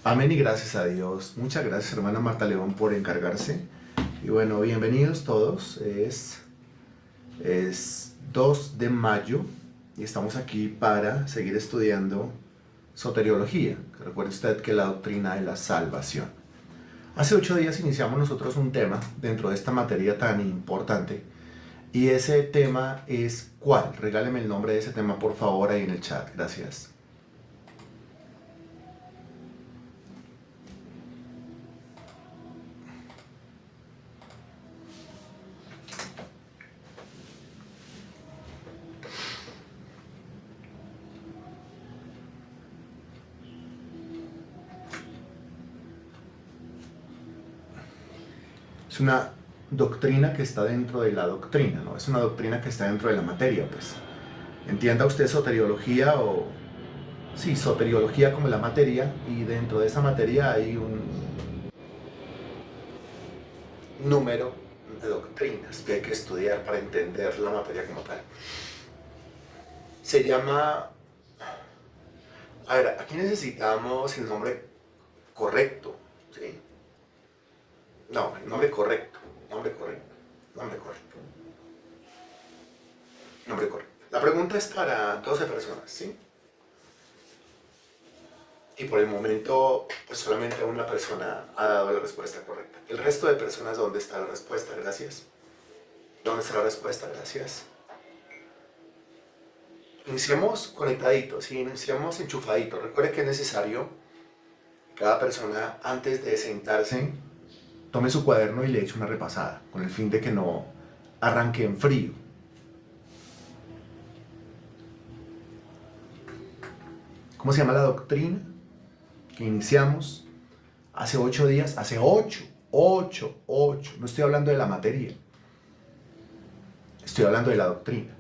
Amén y gracias a Dios. Muchas gracias, hermana Marta León, por encargarse. Y bueno, bienvenidos todos. Es 2 de mayo y estamos aquí para seguir estudiando soteriología. Recuerde usted que es la doctrina de la salvación. Hace 8 días iniciamos nosotros un tema dentro de esta materia tan importante. Y ese tema es ¿cuál? Regáleme el nombre de ese tema, por favor, ahí en el chat. Gracias. Es una doctrina que está dentro de la doctrina, ¿no? Es una doctrina que está dentro de la materia, pues. Entienda usted soteriología o... Sí, soteriología como la materia, y dentro de esa materia hay un número de doctrinas que hay que estudiar para entender la materia como tal. Se llama... A ver, aquí necesitamos el nombre correcto, ¿sí? No, el nombre correcto, nombre correcto, nombre correcto, nombre correcto. La pregunta es para 12 personas, ¿sí? Y por el momento, pues solamente una persona ha dado la respuesta correcta. El resto de personas, ¿dónde está la respuesta? Gracias. ¿Dónde está la respuesta? Gracias. Iniciamos conectaditos, ¿sí? Iniciamos enchufaditos. Recuerde que es necesario que cada persona, antes de sentarse, tome su cuaderno y le eche una repasada, con el fin de que no arranque en frío. ¿Cómo se llama la doctrina que iniciamos hace 8 días? Hace 8. No estoy hablando de la materia. Estoy hablando de la doctrina.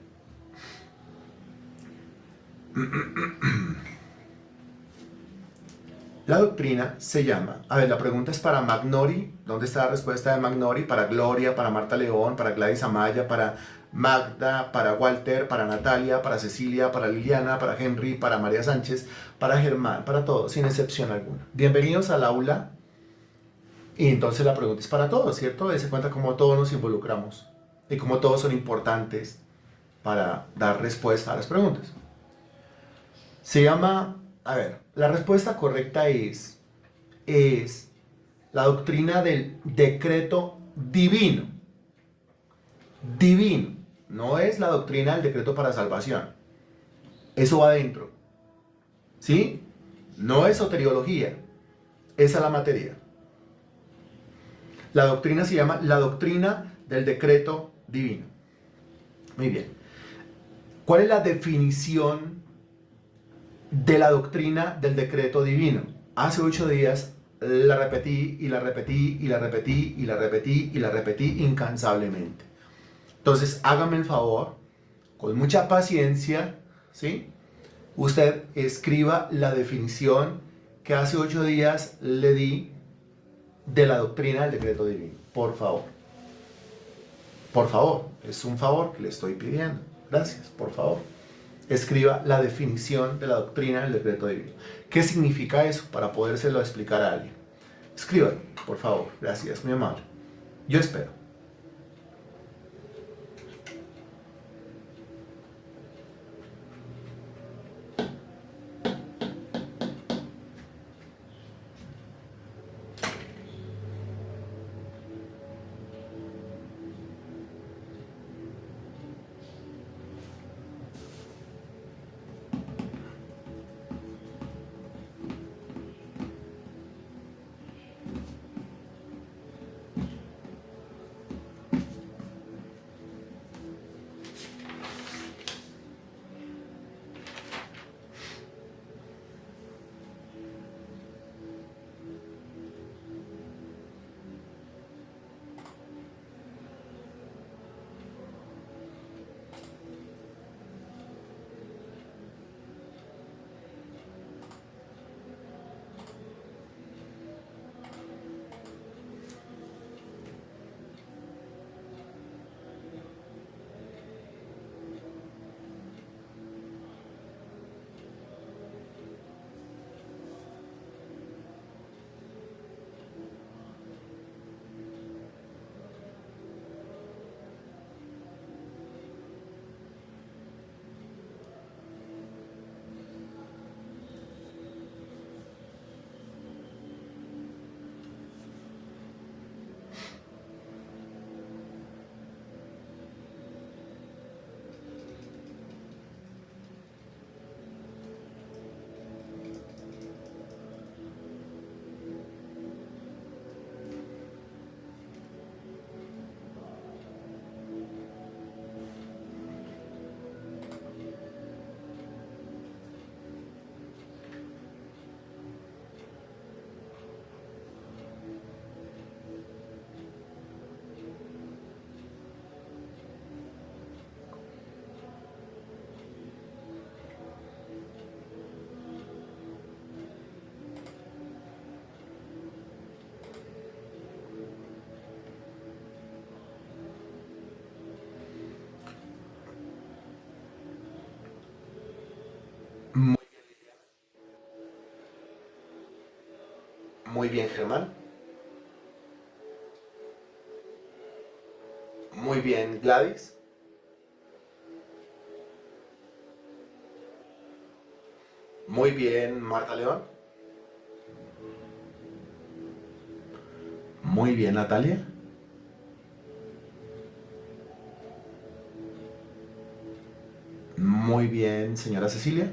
La doctrina se llama, a ver, la pregunta es para Magnori, ¿dónde está la respuesta de Magnori? Para Gloria, para Marta León, para Gladys Amaya, para Magda, para Walter, para Natalia, para Cecilia, para Liliana, para Henry, para María Sánchez, para Germán, para todos, sin excepción alguna. Bienvenidos al aula. Y entonces la pregunta es para todos, ¿cierto? Se cuenta cómo todos nos involucramos y cómo todos son importantes para dar respuesta a las preguntas. Se llama, a ver, la respuesta correcta es la doctrina del decreto divino. Divino. No es la doctrina del decreto para salvación. Eso va adentro. ¿Sí? No es soteriología. Esa es la materia. La doctrina se llama la doctrina del decreto divino. Muy bien. ¿Cuál es la definición de la doctrina del decreto divino? Hace 8 días la repetí y la repetí y la repetí y la repetí y la repetí incansablemente. Entonces, hágame el favor, con mucha paciencia, ¿sí? Usted escriba la definición que hace 8 días le di de la doctrina del decreto divino. Por favor. Por favor, es un favor que le estoy pidiendo. Gracias, por favor. Escriba la definición de la doctrina del decreto divino. ¿Qué significa eso? Para podérselo explicar a alguien. Escríbalo, por favor. Gracias, muy amable. Yo espero. Muy bien, Germán. Muy bien, Gladys. Muy bien, Marta León. Muy bien, Natalia. Muy bien, señora Cecilia.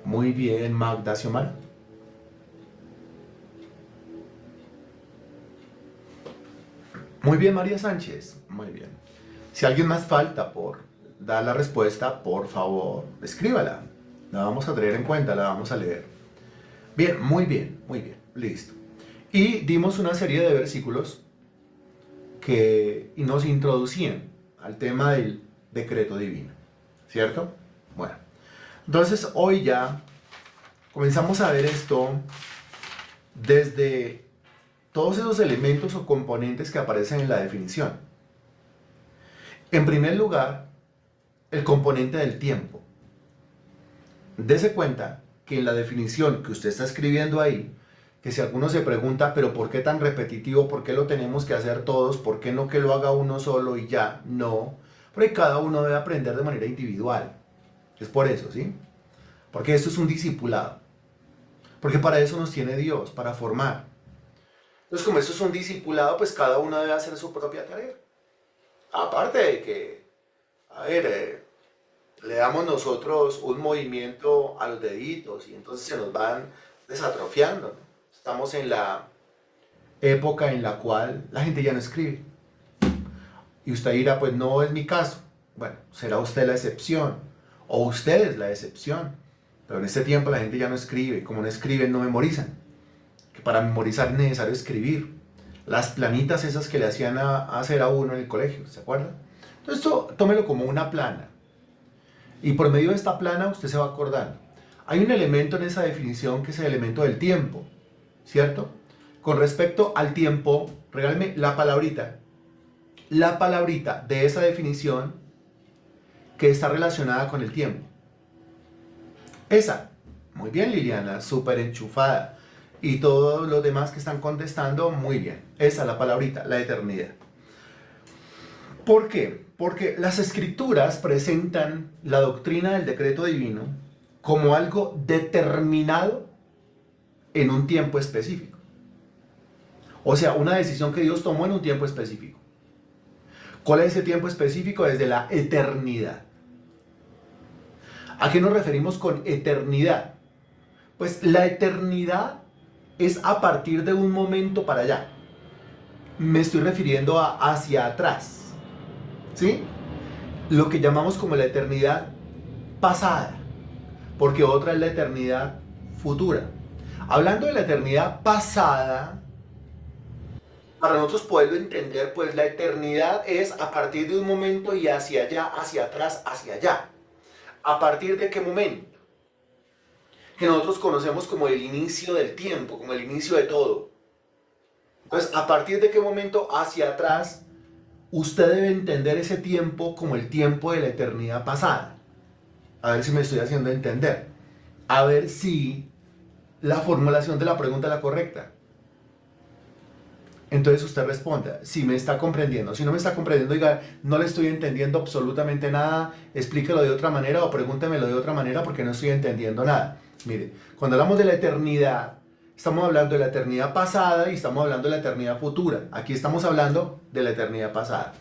Muy bien, Magda Xiomara. Muy bien, María Sánchez. Muy bien. Si alguien más falta por dar la respuesta, por favor, escríbala. La vamos a tener en cuenta, la vamos a leer. Bien, muy bien. Listo. Y dimos una serie de versículos que nos introducían al tema del decreto divino. ¿Cierto? Bueno, entonces hoy ya comenzamos a ver esto desde todos esos elementos o componentes que aparecen en la definición. En primer lugar, el componente del tiempo. Dese cuenta que en la definición que usted está escribiendo ahí, que si alguno se pregunta, pero ¿por qué tan repetitivo? ¿Por qué lo tenemos que hacer todos? ¿Por qué no que lo haga uno solo y ya? No, porque cada uno debe aprender de manera individual. Es por eso, ¿sí? Porque esto es un discipulado. Porque para eso nos tiene Dios, para formar. Entonces, como esto es un discipulado, pues cada uno debe hacer su propia tarea. Aparte de que, a ver, le damos nosotros un movimiento a los deditos y entonces se nos van desatrofiando, ¿no? Estamos en la época en la cual la gente ya no escribe. Y usted dirá, pues no es mi caso. Bueno, será usted la excepción. O usted es la excepción. Pero en este tiempo la gente ya no escribe. Como no escriben, no memorizan. Que para memorizar es necesario escribir. Las planitas esas que le hacían hacer a uno en el colegio, ¿se acuerda? Entonces esto tómelo como una plana. Y por medio de esta plana usted se va acordando. Hay un elemento en esa definición que es el elemento del tiempo, ¿cierto? Con respecto al tiempo, regáleme la palabrita. La palabrita de esa definición que está relacionada con el tiempo. Esa. Muy bien, Liliana, súper enchufada. Y todos los demás que están contestando, muy bien. Esa es la palabrita, la eternidad. ¿Por qué? Porque las escrituras presentan la doctrina del decreto divino como algo determinado en un tiempo específico. O sea, una decisión que Dios tomó en un tiempo específico. ¿Cuál es ese tiempo específico? Desde la eternidad. ¿A qué nos referimos con eternidad? Pues la eternidad es a partir de un momento para allá. Me estoy refiriendo a hacia atrás. ¿Sí? Lo que llamamos como la eternidad pasada, porque otra es la eternidad futura. Hablando de la eternidad pasada, para nosotros poderlo entender, pues la eternidad es a partir de un momento y hacia allá, hacia atrás, hacia allá. ¿A partir de qué momento? Que nosotros conocemos como el inicio del tiempo, como el inicio de todo. Entonces, ¿a partir de qué momento hacia atrás? Usted debe entender ese tiempo como el tiempo de la eternidad pasada. A ver si me estoy haciendo entender. A ver si la formulación de la pregunta es la correcta. Entonces usted responda, si me está comprendiendo. Si no me está comprendiendo, diga, no le estoy entendiendo absolutamente nada, explíquelo de otra manera o pregúntemelo de otra manera porque no estoy entendiendo nada. Mire, cuando hablamos de la eternidad, estamos hablando de la eternidad pasada y estamos hablando de la eternidad futura. Aquí estamos hablando de la eternidad pasada.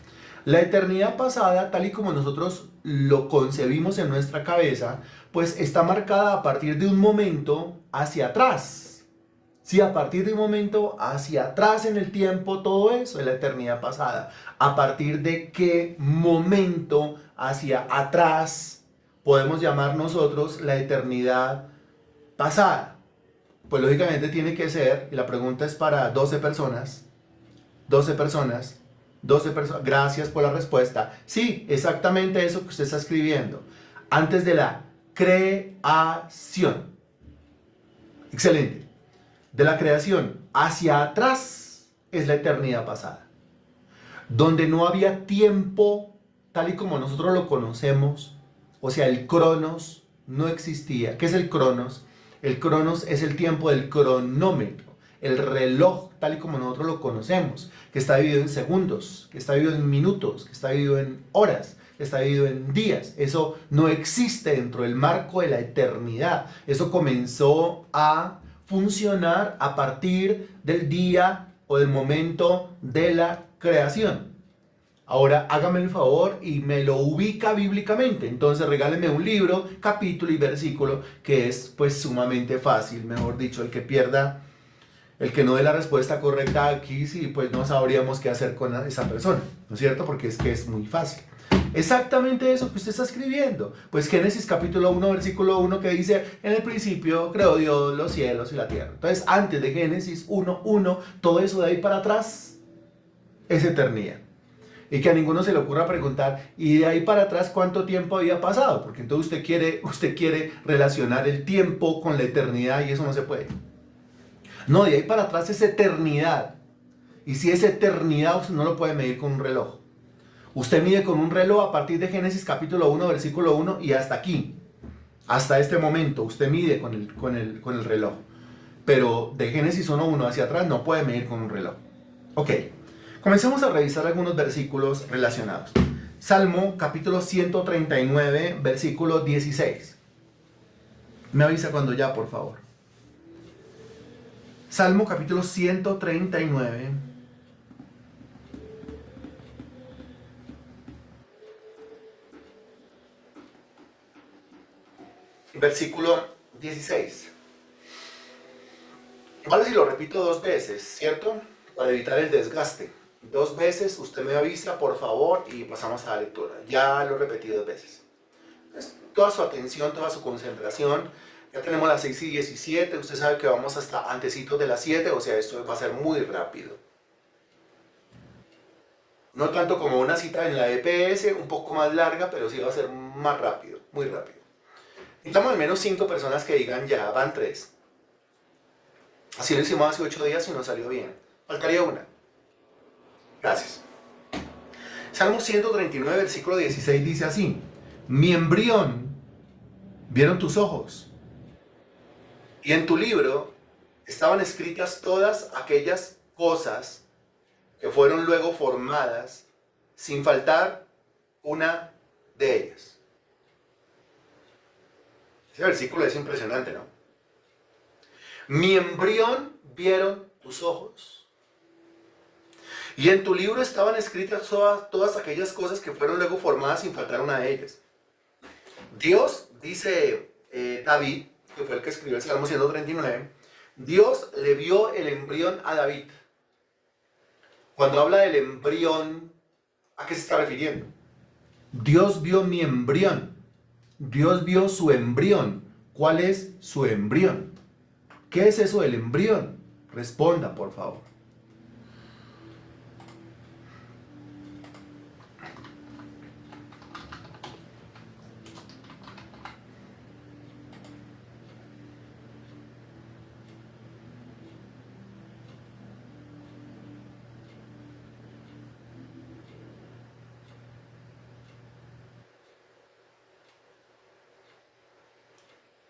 La eternidad pasada, tal y como nosotros lo concebimos en nuestra cabeza, pues está marcada a partir de un momento hacia atrás. Sí, a partir de un momento hacia atrás en el tiempo, todo eso es la eternidad pasada. ¿A partir de qué momento hacia atrás podemos llamar nosotros la eternidad pasada? Pues lógicamente tiene que ser, y la pregunta es para 12 personas, 12 personas, 12 personas, gracias por la respuesta. Sí, exactamente eso que usted está escribiendo. Antes de la creación. Excelente. De la creación hacia atrás es la eternidad pasada. Donde no había tiempo tal y como nosotros lo conocemos, o sea, el cronos no existía. ¿Qué es el cronos? El cronos es el tiempo del cronómetro, el reloj tal y como nosotros lo conocemos, que está dividido en segundos, que está dividido en minutos, que está dividido en horas, que está dividido en días. Eso no existe dentro del marco de la eternidad. Eso comenzó a funcionar a partir del día o del momento de la creación. Ahora hágame el favor y me lo ubica bíblicamente. Entonces regáleme un libro, capítulo y versículo, que es pues sumamente fácil. Mejor dicho, el que pierda, el que no dé la respuesta correcta aquí, sí, pues no sabríamos qué hacer con esa persona, ¿no es cierto? Porque es que es muy fácil. Exactamente eso que usted está escribiendo. Pues Génesis capítulo 1, versículo 1, que dice, en el principio creó Dios los cielos y la tierra. Entonces, antes de Génesis 1:1, todo eso de ahí para atrás es eternidad. Y que a ninguno se le ocurra preguntar, ¿y de ahí para atrás cuánto tiempo había pasado? Porque entonces usted quiere relacionar el tiempo con la eternidad y eso no se puede. No, de ahí para atrás es eternidad. Y si es eternidad, usted no lo puede medir con un reloj. Usted mide con un reloj a partir de Génesis capítulo 1, versículo 1 y hasta aquí. Hasta este momento, usted mide con el reloj. Pero de Génesis 1:1 hacia atrás no puede medir con un reloj. Ok. Comencemos a revisar algunos versículos relacionados. Salmo capítulo 139, versículo 16. Me avisa cuando ya, por favor. Salmo capítulo 139. Versículo 16. Vale si lo repito dos veces, ¿cierto? Para evitar el desgaste. Dos veces, usted me avisa, por favor, y pasamos a la lectura. Ya lo repetí dos veces. Toda su atención, toda su concentración. Ya tenemos las 6:17. Usted sabe que vamos hasta antecitos de las 7, o sea, esto va a ser muy rápido. No tanto como una cita en la EPS, un poco más larga, pero sí va a ser más rápido, muy rápido. Necesitamos al menos 5 personas que digan ya, van 3. Así lo hicimos hace 8 días y nos salió bien. Faltaría una. Gracias. Salmo 139, versículo 16 dice así: mi embrión vieron tus ojos, y en tu libro estaban escritas todas aquellas cosas que fueron luego formadas, sin faltar una de ellas. Ese versículo es impresionante, ¿no? Mi embrión vieron tus ojos, y en tu libro estaban escritas todas aquellas cosas que fueron luego formadas sin faltar una de ellas. Dios, dice David, que fue el que escribió el Salmo 139, Dios le vio el embrión a David. Cuando habla del embrión, ¿a qué se está refiriendo? Dios vio mi embrión. Dios vio su embrión. ¿Cuál es su embrión? ¿Qué es eso del embrión? Responda, por favor.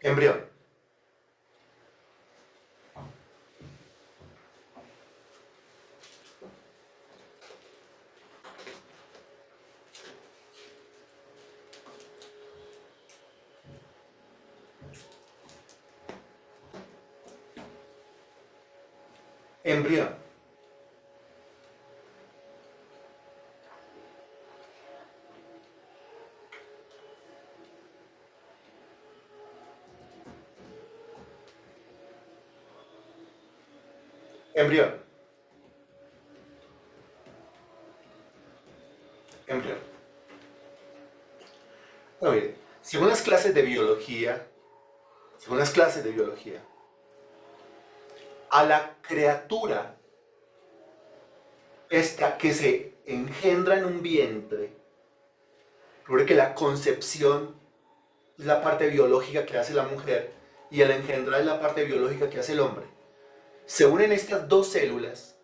Embrión. Embrión. Embrión. Embrión. Bueno, mire, según las clases de biología, a la criatura esta que se engendra en un vientre, recuerde que la concepción es la parte biológica que hace la mujer y el engendrar es la parte biológica que hace el hombre. Se unen estas dos células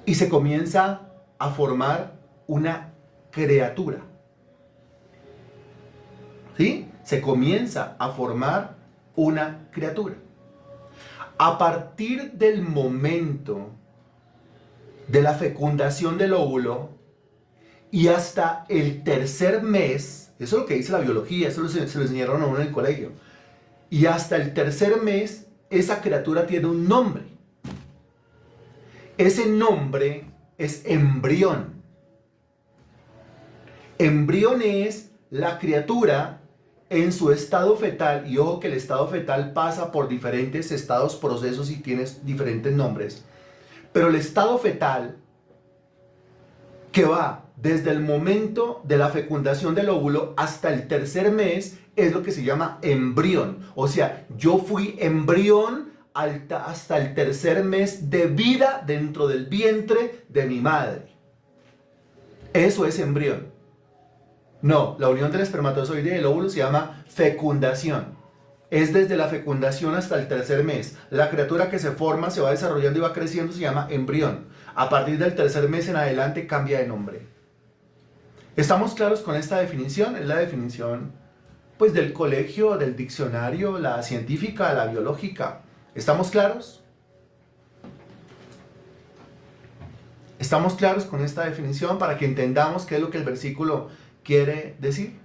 y se comienza a formar una criatura. ¿Sí? Se comienza a formar una criatura. A partir del momento de la fecundación del óvulo y hasta el tercer mes, eso es lo que dice la biología, eso se lo enseñaron a uno en el colegio, y hasta el tercer mes esa criatura tiene un nombre. Ese nombre es embrión. Embrión es la criatura en su estado fetal, y ojo que el estado fetal pasa por diferentes estados, procesos y tiene diferentes nombres, pero el estado fetal que va desde el momento de la fecundación del óvulo hasta el tercer mes es lo que se llama embrión. O sea, yo fui embrión hasta el tercer mes de vida dentro del vientre de mi madre. Eso es embrión. No, la unión del espermatozoide y el óvulo se llama fecundación. Es desde la fecundación hasta el tercer mes. La criatura que se forma, se va desarrollando y va creciendo, se llama embrión. A partir del tercer mes en adelante cambia de nombre. ¿Estamos claros con esta definición? Es la definición pues del colegio, del diccionario, la científica, la biológica. ¿Estamos claros? ¿Estamos claros con esta definición para que entendamos qué es lo que el versículo quiere decir?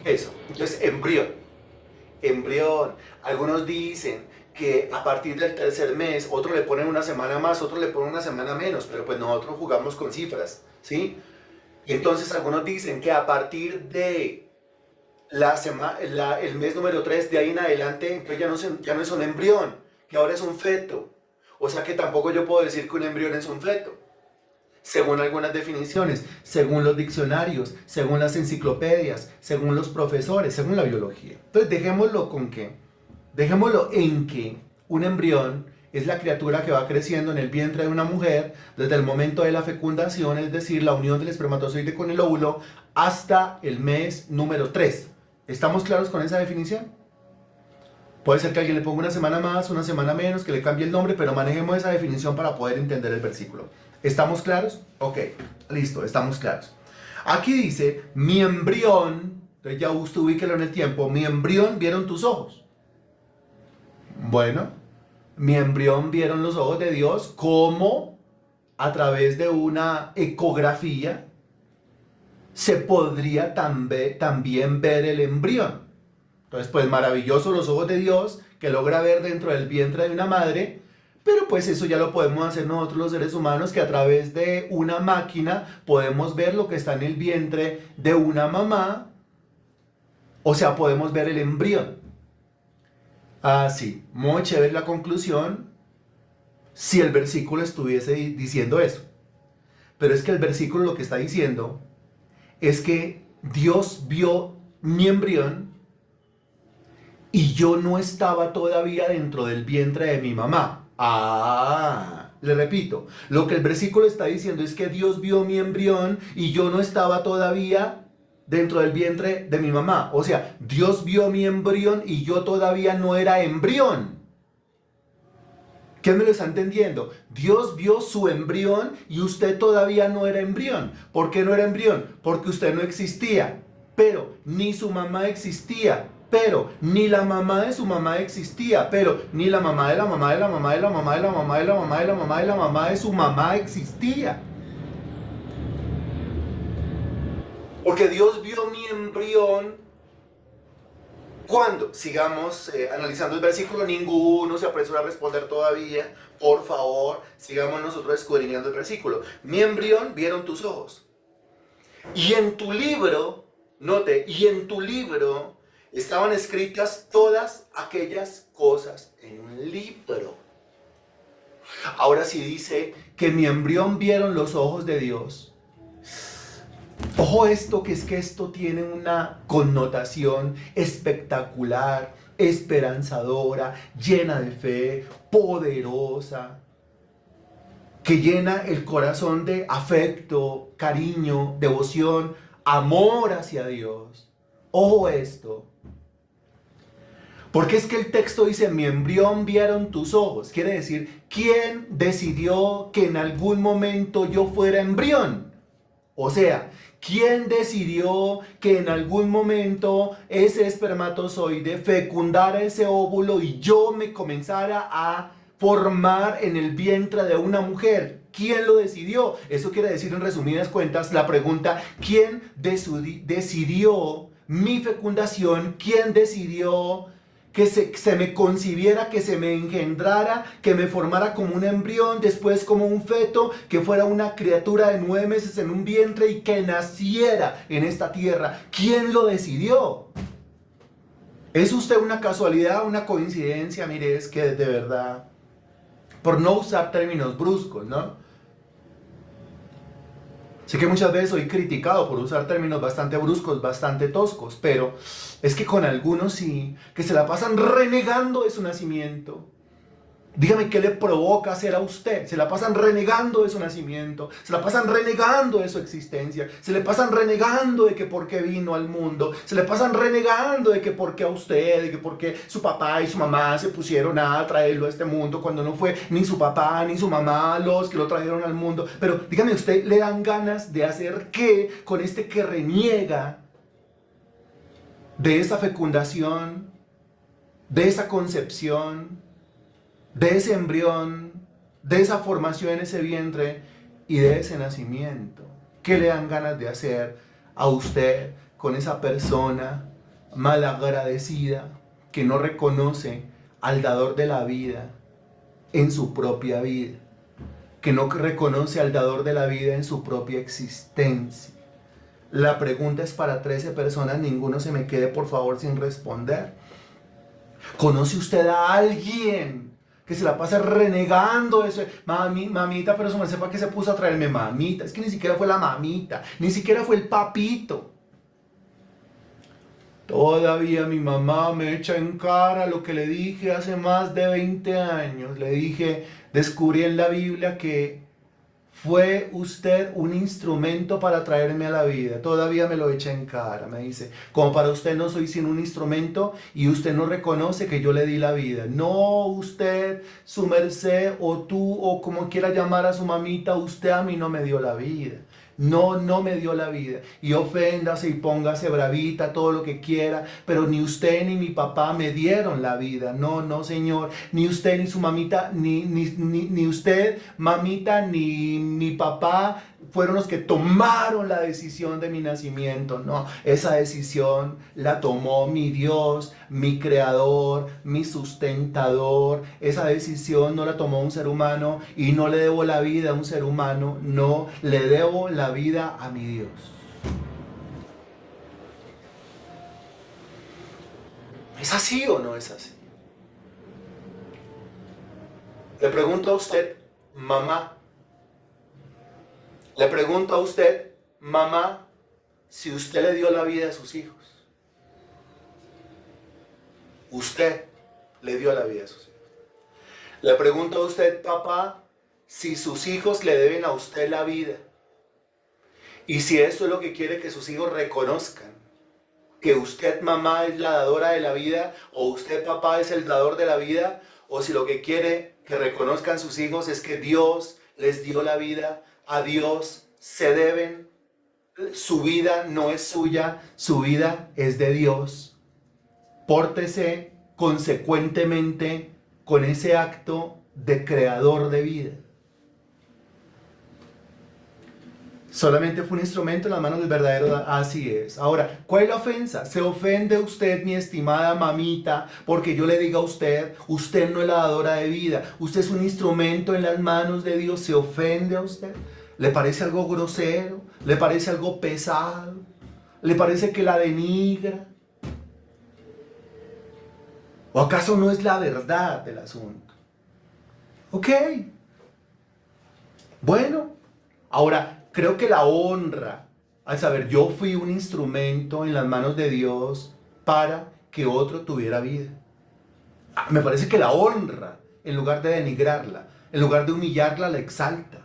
Eso, entonces embrión. Embrión. Algunos dicen que a partir del tercer mes, otros le ponen una semana más, otros le ponen una semana menos, pero pues nosotros jugamos con cifras, ¿sí? Y entonces algunos dicen que a partir de el mes número 3 de ahí en adelante, entonces ya no es un embrión, que ahora es un feto. O sea que tampoco yo puedo decir que un embrión es un feto. Según algunas definiciones, según los diccionarios, según las enciclopedias, según los profesores, según la biología. Entonces dejémoslo en que un embrión es la criatura que va creciendo en el vientre de una mujer desde el momento de la fecundación, es decir, la unión del espermatozoide con el óvulo, hasta el mes número 3. ¿Estamos claros con esa definición? Puede ser que alguien le ponga una semana más, una semana menos, que le cambie el nombre, pero manejemos esa definición para poder entender el versículo. ¿Estamos claros? Ok, listo, estamos claros. Aquí dice, mi embrión, entonces ya usted ubíquelo en el tiempo, mi embrión vieron tus ojos. Bueno, mi embrión vieron los ojos de Dios como a través de una ecografía se podría también ver el embrión. Entonces, pues maravilloso los ojos de Dios que logra ver dentro del vientre de una madre, pero pues eso ya lo podemos hacer nosotros los seres humanos, que a través de una máquina podemos ver lo que está en el vientre de una mamá, o sea, podemos ver el embrión. Ah, sí, muy chévere la conclusión si el versículo estuviese diciendo eso. Pero es que el versículo lo que está diciendo es que Dios vio mi embrión y yo no estaba todavía dentro del vientre de mi mamá. Le repito, lo que el versículo está diciendo es que Dios vio mi embrión y yo no estaba todavía dentro del vientre de mi mamá. O sea, Dios vio mi embrión y yo todavía no era embrión. ¿Quién me lo está entendiendo? Dios vio su embrión y usted todavía no era embrión. ¿Por qué no era embrión? Porque usted no existía, pero ni su mamá existía, pero ni la mamá de su mamá existía, pero ni la mamá de la mamá de la mamá de la mamá de la mamá de la mamá de la mamá de la mamá de su mamá existía. Porque Dios vio mi embrión. ¿Cuándo? Sigamos analizando el versículo. Ninguno se apresura a responder todavía. Por favor, sigamos nosotros escudriñando el versículo. Mi embrión vieron tus ojos. Y en tu libro, note, y en tu libro estaban escritas todas aquellas cosas en un libro. Ahora sí dice que mi embrión vieron los ojos de Dios. Ojo esto, que es que esto tiene una connotación espectacular, esperanzadora, llena de fe, poderosa, que llena el corazón de afecto, cariño, devoción, amor hacia Dios. Ojo esto, Porque es que el texto dice, mi embrión vieron tus ojos. Quiere decir, ¿quién decidió que en algún momento yo fuera embrión? O sea, ¿quién decidió que en algún momento ese espermatozoide fecundara ese óvulo y yo me comenzara a formar en el vientre de una mujer? ¿Quién lo decidió? Eso quiere decir, en resumidas cuentas, la pregunta, ¿quién decidió mi fecundación? ¿Quién decidió que se me concibiera, que se me engendrara, que me formara como un embrión, después como un feto, que fuera una criatura de 9 meses en un vientre y que naciera en esta tierra? ¿Quién lo decidió? ¿Es usted una casualidad, una coincidencia? Mire, es que de verdad, por no usar términos bruscos, ¿no? Sé que muchas veces soy criticado por usar términos bastante bruscos, bastante toscos, pero es que con algunos sí, que se la pasan renegando de su nacimiento. Dígame qué le provoca hacer a usted. Se la pasan renegando de su nacimiento, se la pasan renegando de su existencia, se le pasan renegando de que por qué vino al mundo, se le pasan renegando de que por qué a usted, de que por qué su papá y su mamá se pusieron a traerlo a este mundo cuando no fue ni su papá ni su mamá los que lo trajeron al mundo. Pero dígame, ¿usted le dan ganas de hacer qué con este que reniega de esa fecundación, de esa concepción, de ese embrión, de esa formación en ese vientre y de ese nacimiento? ¿Qué le dan ganas de hacer a usted con esa persona malagradecida que no reconoce al dador de la vida en su propia vida, que no reconoce al dador de la vida en su propia existencia? La pregunta es para 13 personas, ninguno se me quede por favor sin responder. ¿Conoce usted a alguien que se la pasa renegando eso? Mamita, pero eso me sepa que se puso a traerme mamita? Es que ni siquiera fue la mamita, ni siquiera fue el papito. Todavía mi mamá me echa en cara lo que le dije hace más de 20 años. Le dije, descubrí en la Biblia que fue usted un instrumento para traerme a la vida. Todavía me lo echa en cara. Me dice, como para usted no soy sino un instrumento y usted no reconoce que yo le di la vida. No, usted, su merced, o tú, o como quiera llamar a su mamita, usted a mí no me dio la vida. No me dio la vida. Y oféndase y póngase bravita, todo lo que quiera, pero ni usted ni mi papá me dieron la vida. No, señor. Ni usted ni su mamita, ni usted, mamita, ni mi papá fueron los que tomaron la decisión de mi nacimiento. No, esa decisión la tomó mi Dios, mi creador, mi sustentador. Esa decisión no la tomó un ser humano y no le debo la vida a un ser humano. No, le debo la vida a mi Dios. ¿Es así o no es así? Le pregunto a usted, mamá. Le pregunto a usted, mamá, si usted le dio la vida a sus hijos. Usted le dio la vida a sus hijos. Le pregunto a usted, papá, si sus hijos le deben a usted la vida. Y si eso es lo que quiere que sus hijos reconozcan, que usted, mamá, es la dadora de la vida, o usted, papá, es el dador de la vida, o si lo que quiere que reconozcan sus hijos es que Dios les dio la vida, a Dios se deben, su vida no es suya, su vida es de Dios. Pórtese consecuentemente con ese acto de creador de vida. Solamente fue un instrumento en las manos del verdadero. Así es. Ahora, ¿cuál es la ofensa? ¿Se ofende usted, mi estimada mamita, porque yo le diga a usted, usted no es la dadora de vida, usted es un instrumento en las manos de Dios? ¿Se ofende a usted? ¿Le parece algo grosero? ¿Le parece algo pesado? ¿Le parece que la denigra? ¿O acaso no es la verdad del asunto? Ok. Bueno, ahora, creo que la honra, al saber yo fui un instrumento en las manos de Dios para que otro tuviera vida. Me parece que la honra, en lugar de denigrarla, en lugar de humillarla, la exalta.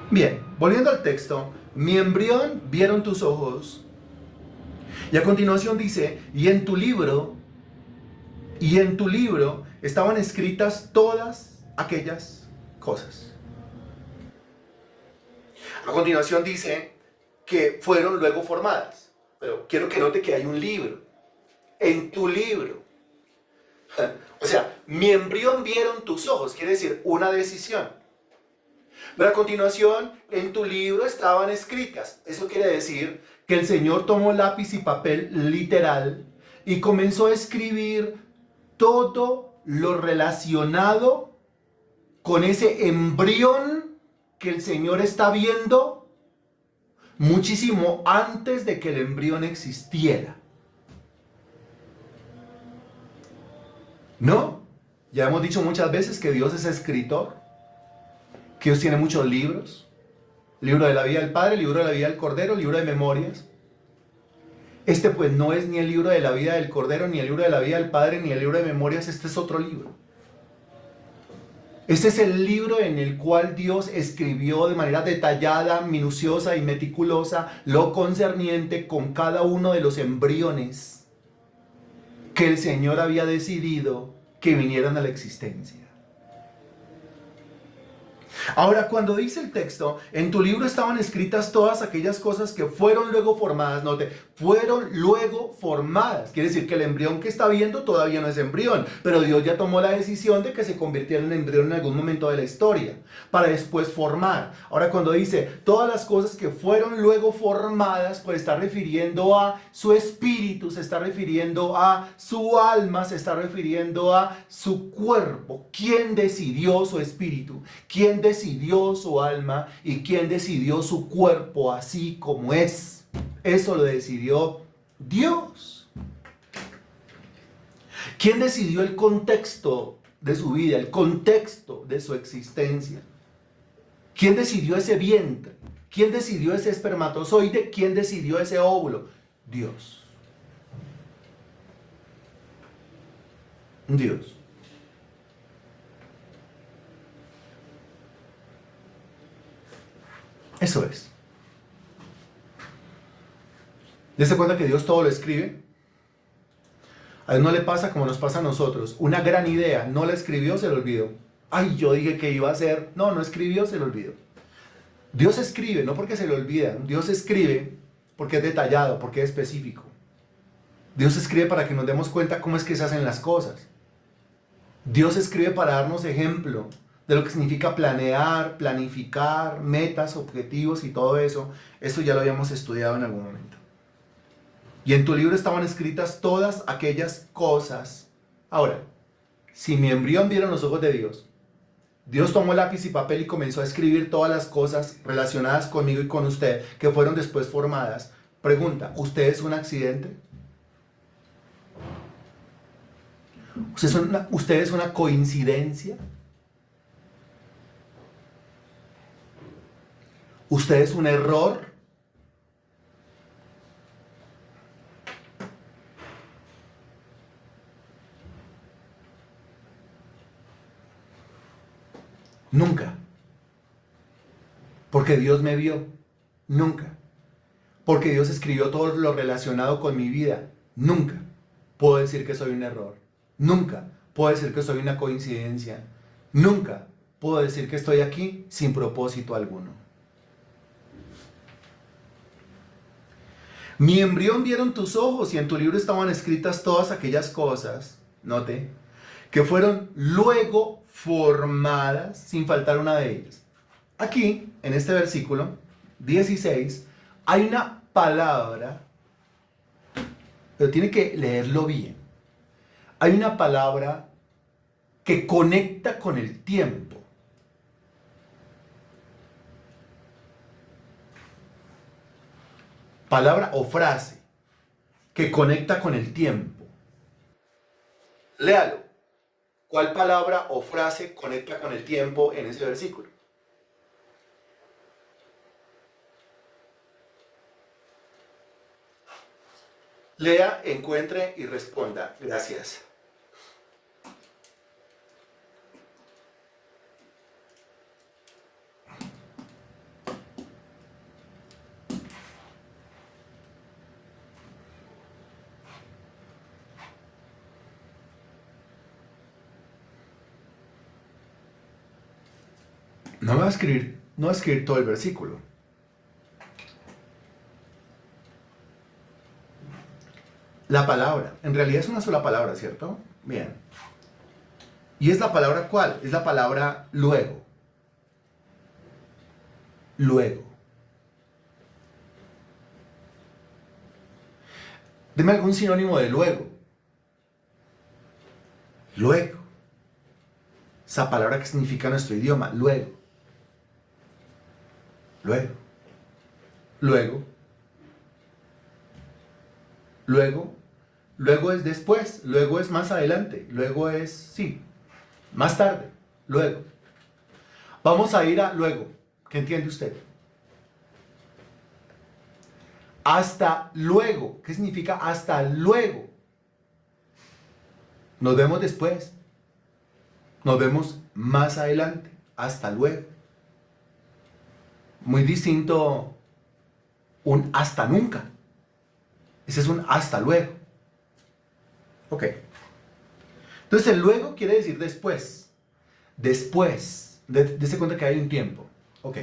Bien, volviendo al texto, mi embrión vieron tus ojos. Y a continuación dice, y en tu libro Y en tu libro estaban escritas todas aquellas cosas. A continuación dice que fueron luego formadas. Pero quiero que note que hay un libro. En tu libro. O sea, mi embrión vieron tus ojos, quiere decir una decisión. Pero a continuación, en tu libro estaban escritas. Eso quiere decir que el Señor tomó lápiz y papel literal y comenzó a escribir todo lo relacionado con ese embrión que el Señor está viendo muchísimo antes de que el embrión existiera. ¿No? Ya hemos dicho muchas veces que Dios es escritor, que Dios tiene muchos libros. Libro de la vida del Padre, libro de la vida del Cordero, libro de memorias. Este pues no es ni el libro de la vida del Cordero, ni el libro de la vida del Padre, ni el libro de memorias, este es otro libro. Este es el libro en el cual Dios escribió de manera detallada, minuciosa y meticulosa lo concerniente con cada uno de los embriones que el Señor había decidido que vinieran a la existencia. Ahora, cuando dice el texto, en tu libro estaban escritas todas aquellas cosas que fueron luego formadas, note, fueron luego formadas. Quiere decir que el embrión que está viendo todavía no es embrión, pero Dios ya tomó la decisión de que se convirtiera en embrión en algún momento de la historia, para después formar. Ahora, cuando dice todas las cosas que fueron luego formadas, pues está refiriendo a su espíritu, se está refiriendo a su alma, se está refiriendo a su cuerpo. ¿Quién decidió su espíritu? ¿Quién decidió su alma y quién decidió su cuerpo así como es? Eso lo decidió Dios. ¿Quién decidió el contexto de su vida, el contexto de su existencia? ¿Quién decidió ese vientre? ¿Quién decidió ese espermatozoide? ¿Quién decidió ese óvulo? Dios. Dios. Eso es. ¿Dese cuenta que Dios todo lo escribe? A Dios no le pasa como nos pasa a nosotros. Una gran idea, no la escribió, se lo olvidó. Ay, yo dije que iba a hacer. No, no escribió, se lo olvidó. Dios escribe, no porque se le olvida. Dios escribe porque es detallado, porque es específico. Dios escribe para que nos demos cuenta cómo es que se hacen las cosas. Dios escribe para darnos ejemplo de lo que significa planear, planificar, metas, objetivos y todo eso. Esto ya lo habíamos estudiado en algún momento. Y en tu libro estaban escritas todas aquellas cosas. Ahora, si mi embrión vieron los ojos de Dios, Dios tomó lápiz y papel y comenzó a escribir todas las cosas relacionadas conmigo y con usted, que fueron después formadas. Pregunta, ¿usted es un accidente? ¿Usted es una coincidencia? ¿Usted es un error? Nunca. Porque Dios me vio. Nunca. Porque Dios escribió todo lo relacionado con mi vida. Nunca puedo decir que soy un error. Nunca puedo decir que soy una coincidencia. Nunca puedo decir que estoy aquí sin propósito alguno. Mi embrión vieron tus ojos y en tu libro estaban escritas todas aquellas cosas, note, que fueron luego formadas sin faltar una de ellas. Aquí, en este versículo 16, hay una palabra, pero tiene que leerlo bien. Hay una palabra que conecta con el tiempo. Palabra o frase que conecta con el tiempo. Léalo. ¿Cuál palabra o frase conecta con el tiempo en ese versículo? Lea, encuentre y responda. Gracias. No va a escribir todo el versículo. La palabra, en realidad es una sola palabra, ¿cierto? Bien. ¿Y es la palabra cuál? Es la palabra luego. Luego. Deme algún sinónimo de luego. Luego. Esa palabra que significa nuestro idioma. Luego. Luego. Luego. Luego. Luego es después. Luego es más adelante. Luego es, sí, más tarde. Luego. Vamos a ir a luego. ¿Qué entiende usted? Hasta luego. ¿Qué significa hasta luego? Nos vemos después. Nos vemos más adelante. Hasta luego. Muy distinto un hasta nunca. Ese es un hasta luego. Ok. Entonces el luego quiere decir después. Después. Dese cuenta que hay un tiempo. Ok.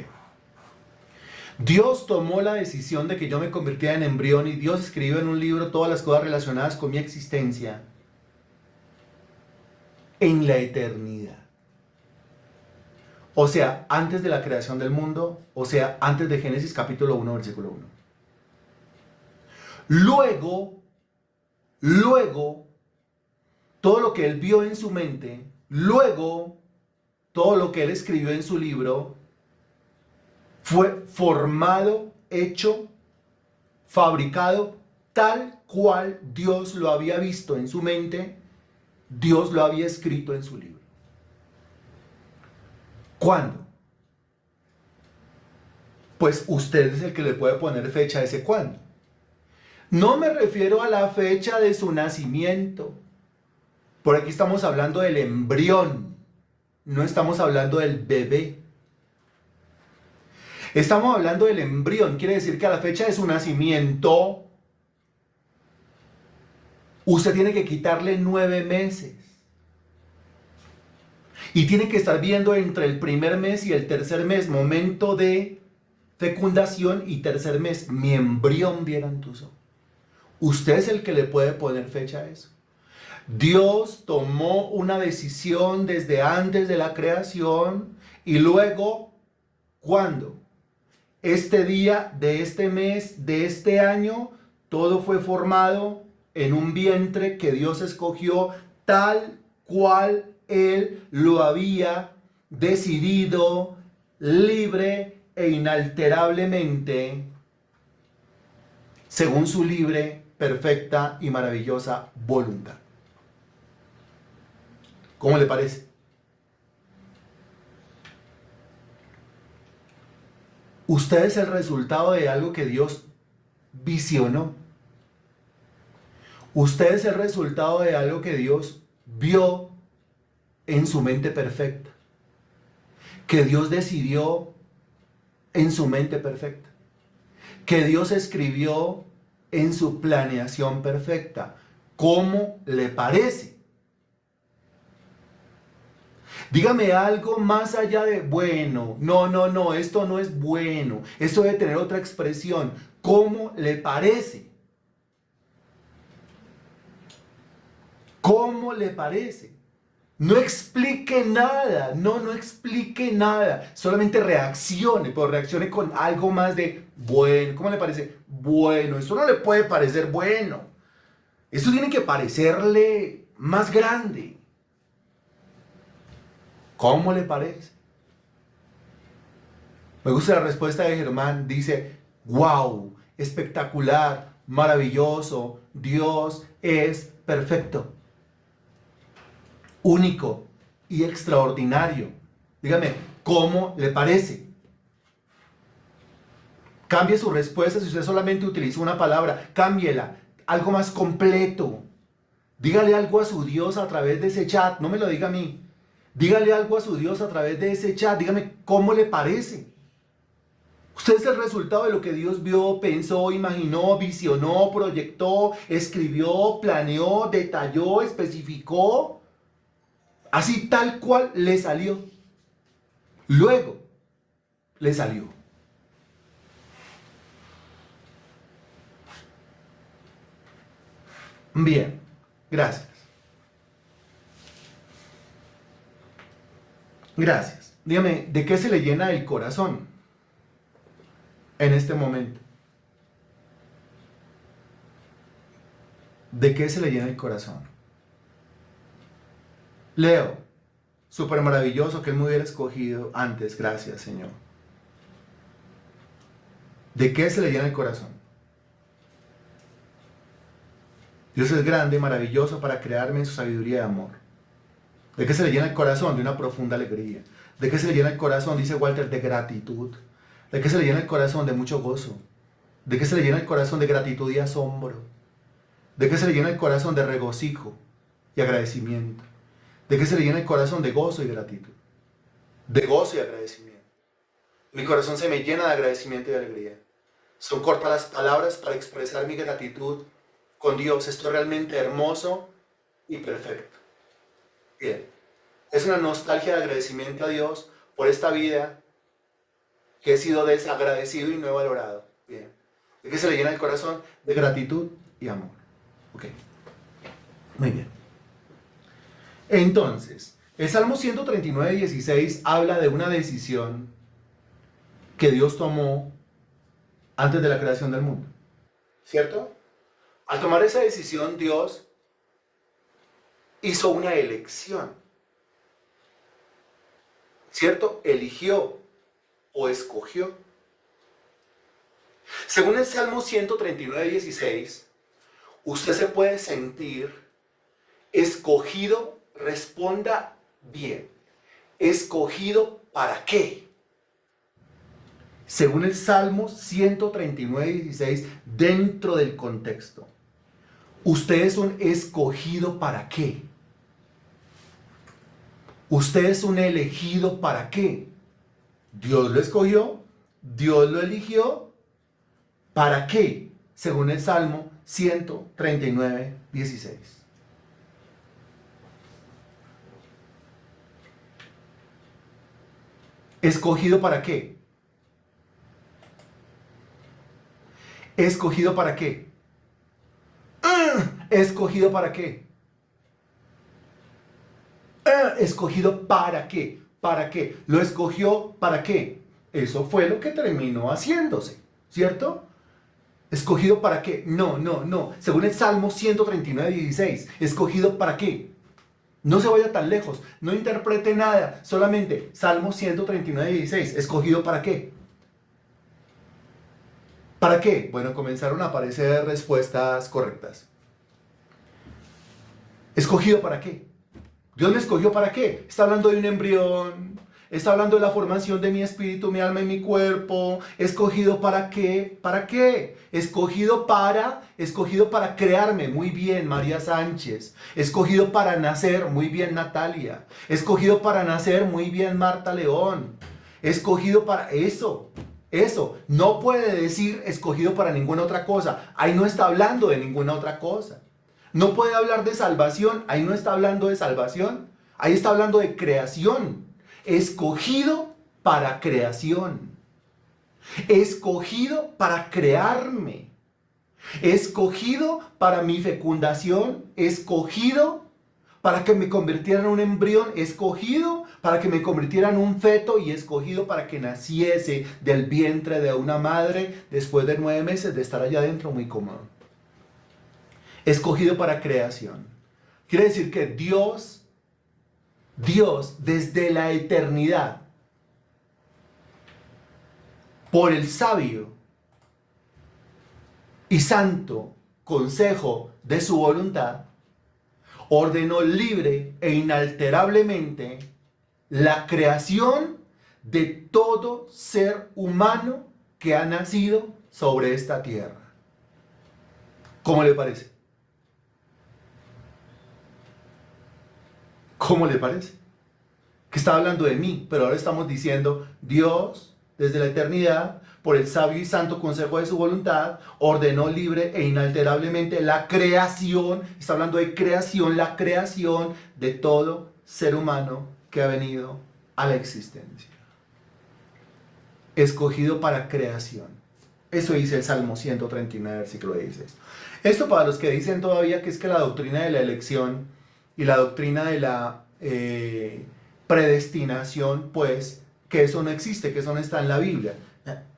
Dios tomó la decisión de que yo me convirtiera en embrión y Dios escribió en un libro todas las cosas relacionadas con mi existencia en la eternidad. O sea, antes de la creación del mundo, o sea, antes de Génesis capítulo 1, versículo 1. Luego, todo lo que él vio en su mente, luego, todo lo que él escribió en su libro, fue formado, hecho, fabricado, tal cual Dios lo había visto en su mente, Dios lo había escrito en su libro. ¿Cuándo? Pues usted es el que le puede poner fecha a ese cuándo. No me refiero a la fecha de su nacimiento. Por aquí estamos hablando del embrión. No estamos hablando del bebé. Estamos hablando del embrión. Quiere decir que a la fecha de su nacimiento, usted tiene que quitarle 9 meses. Y tiene que estar viendo entre el primer mes y el tercer mes, momento de fecundación y tercer mes, mi embrión vieran tus ojos. Usted es el que le puede poner fecha a eso. Dios tomó una decisión desde antes de la creación y luego, ¿cuándo? Este día de este mes, de este año, todo fue formado en un vientre que Dios escogió tal cual Él lo había decidido libre e inalterablemente según su libre, perfecta y maravillosa voluntad. ¿Cómo le parece? Usted es el resultado de algo que Dios visionó. Usted es el resultado de algo que Dios vio en su mente perfecta. Que Dios decidió en su mente perfecta. Que Dios escribió en su planeación perfecta. ¿Cómo le parece? Dígame algo más allá de bueno. No, esto no es bueno. Esto debe tener otra expresión. ¿Cómo le parece? ¿Cómo le parece? No explique nada, no explique nada, solamente reaccione, pero reaccione con algo más de bueno. ¿Cómo le parece? Bueno, eso no le puede parecer bueno. Eso tiene que parecerle más grande. ¿Cómo le parece? Me gusta la respuesta de Germán, dice, wow, espectacular, maravilloso, Dios es perfecto. Único y extraordinario. Dígame, ¿cómo le parece? Cambie su respuesta si usted solamente utiliza una palabra. Cámbiela. Algo más completo. Dígale algo a su Dios a través de ese chat. No me lo diga a mí. Dígale algo a su Dios a través de ese chat. Dígame, ¿cómo le parece? Usted es el resultado de lo que Dios vio, pensó, imaginó, visionó, proyectó, escribió, planeó, detalló, especificó. Así tal cual le salió. Luego, le salió. Bien, gracias. Gracias. Dígame, ¿de qué se le llena el corazón en este momento? ¿De qué se le llena el corazón? Leo, súper maravilloso que él me hubiera escogido antes, gracias Señor. ¿De qué se le llena el corazón? Dios es grande, maravilloso para crearme en su sabiduría y amor. ¿De qué se le llena el corazón? De una profunda alegría. ¿De qué se le llena el corazón? Dice Walter, de gratitud. ¿De qué se le llena el corazón? De mucho gozo. ¿De qué se le llena el corazón? De gratitud y asombro. ¿De qué se le llena el corazón? De regocijo y agradecimiento. ¿De qué se le llena el corazón? De gozo y gratitud. De gozo y agradecimiento. Mi corazón se me llena de agradecimiento y alegría. Son cortas las palabras para expresar mi gratitud con Dios. Esto es realmente hermoso y perfecto. Bien. Es una nostalgia de agradecimiento a Dios por esta vida que he sido desagradecido y no he valorado. Bien. ¿De qué se le llena el corazón? De gratitud y amor. Ok. Muy bien. Entonces, el Salmo 139:16 habla de una decisión que Dios tomó antes de la creación del mundo. ¿Cierto? Al tomar esa decisión, Dios hizo una elección. ¿Cierto? Eligió o escogió. Según el Salmo 139:16, usted se puede sentir escogido, responda bien. ¿Escogido para qué? Según el Salmo 139:16, dentro del contexto, usted es un escogido para qué. Usted es un elegido para qué. Dios lo escogió, Dios lo eligió, ¿para qué? Según el Salmo 139:16. ¿Escogido para qué? ¿Escogido para qué? ¿Escogido para qué? ¿Escogido para qué? ¿Para qué? ¿Lo escogió para qué? Eso fue lo que terminó haciéndose, ¿cierto? ¿Escogido para qué? No. Según el Salmo 139:16, ¿escogido para qué? No se vaya tan lejos, no interprete nada, solamente Salmo 139:16, ¿escogido para qué? ¿Para qué? Bueno, comenzaron a aparecer respuestas correctas. ¿Escogido para qué? ¿Dios me escogió para qué? Está hablando de un embrión, está hablando de la formación de mi espíritu, mi alma y mi cuerpo. ¿Escogido para qué? ¿Para qué? Escogido para crearme, muy bien, María Sánchez. Escogido para nacer, muy bien, Natalia. Escogido para nacer, muy bien, Marta León. Escogido para eso. No puede decir escogido para ninguna otra cosa. Ahí no está hablando de ninguna otra cosa. No puede hablar de salvación, ahí no está hablando de salvación, ahí está hablando de creación. Escogido para creación. Escogido para crearme. Escogido para mi fecundación. Escogido para que me convirtiera en un embrión. Escogido para que me convirtiera en un feto. Y escogido para que naciese del vientre de una madre después de 9 meses de estar allá adentro muy cómodo. Escogido para creación. Quiere decir que Dios desde la eternidad, por el sabio y santo consejo de su voluntad, ordenó libre e inalterablemente la creación de todo ser humano que ha nacido sobre esta tierra. ¿Cómo le parece? ¿Cómo le parece? Que está hablando de mí, pero ahora estamos diciendo Dios, desde la eternidad, por el sabio y santo consejo de su voluntad, ordenó libre e inalterablemente la creación, está hablando de creación, la creación de todo ser humano que ha venido a la existencia. escogido para creación. Eso dice el Salmo 139, versículo 16. Esto para los que dicen todavía que es que la doctrina de la elección y la doctrina de la predestinación, pues, que eso no existe, que eso no está en la Biblia.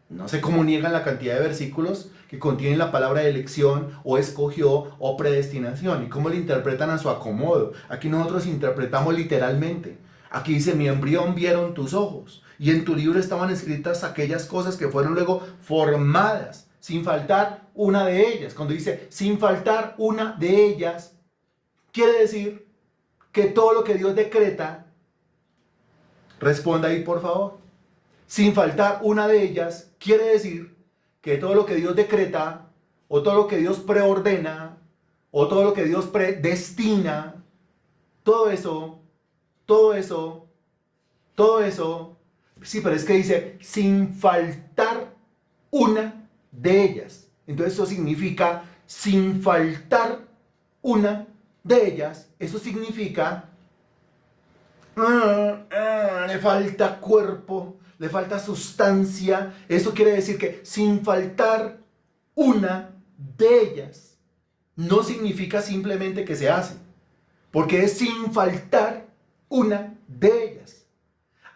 No sé cómo niegan la cantidad de versículos que contienen la palabra elección o escogió o predestinación y cómo lo interpretan a su acomodo. Aquí nosotros interpretamos literalmente. Aquí dice, mi embrión vieron tus ojos y en tu libro estaban escritas aquellas cosas que fueron luego formadas, sin faltar una de ellas. Cuando dice, sin faltar una de ellas, quiere decir que todo lo que Dios decreta, responda ahí por favor, sin faltar una de ellas, quiere decir que todo lo que Dios decreta, o todo lo que Dios preordena, o todo lo que Dios predestina, todo eso, todo eso, todo eso, sí, pero es que dice, sin faltar una de ellas. Entonces eso significa, sin faltar una de ellas, eso significa, le falta cuerpo, le falta sustancia. Eso quiere decir que sin faltar una de ellas, no significa simplemente que se hace, porque es sin faltar una de ellas.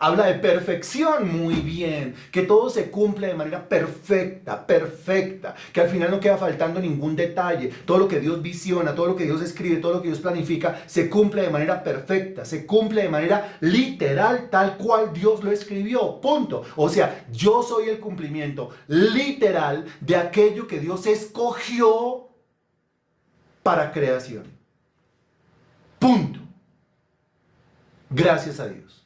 Habla de perfección, muy bien, que todo se cumple de manera perfecta, perfecta, que al final no queda faltando ningún detalle. Todo lo que Dios visiona, todo lo que Dios escribe, todo lo que Dios planifica, se cumple de manera perfecta, se cumple de manera literal, tal cual Dios lo escribió, punto. O sea, yo soy el cumplimiento literal de aquello que Dios escogió para creación. Punto. Gracias a Dios.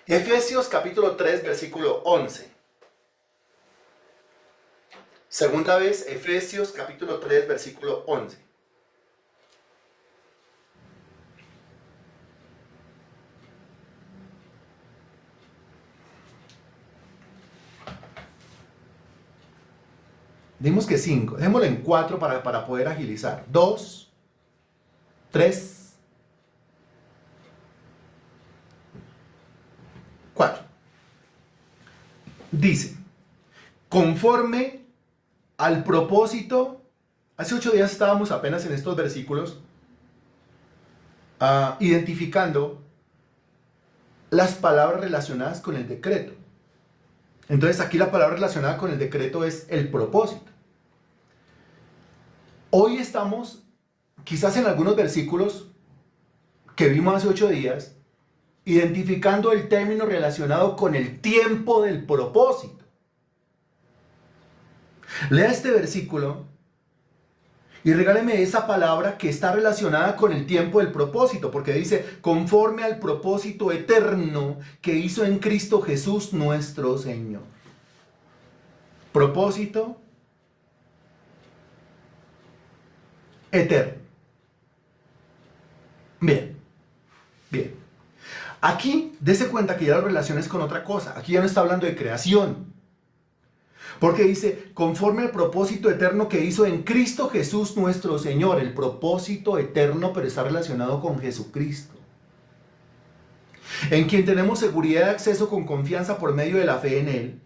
Efesios capítulo 3, versículo 11. Segunda vez, Efesios capítulo 3, versículo 11. Dimos que 5, dejémoslo en 4 para poder agilizar. 2, 3, 4. Dice, conforme al propósito, hace 8 días estábamos apenas en estos versículos, identificando las palabras relacionadas con el decreto. Entonces aquí la palabra relacionada con el decreto es el propósito. Hoy estamos, quizás en algunos versículos que vimos hace 8 días, identificando el término relacionado con el tiempo del propósito. Lea este versículo y regáleme esa palabra que está relacionada con el tiempo del propósito, porque dice, conforme al propósito eterno que hizo en Cristo Jesús nuestro Señor. Propósito eterno. Bien, bien. Aquí, dése cuenta que ya lo relaciones con otra cosa. Aquí ya no está hablando de creación. Porque dice, conforme al propósito eterno que hizo en Cristo Jesús nuestro Señor. El propósito eterno, pero está relacionado con Jesucristo. En quien tenemos seguridad de acceso con confianza por medio de la fe en Él.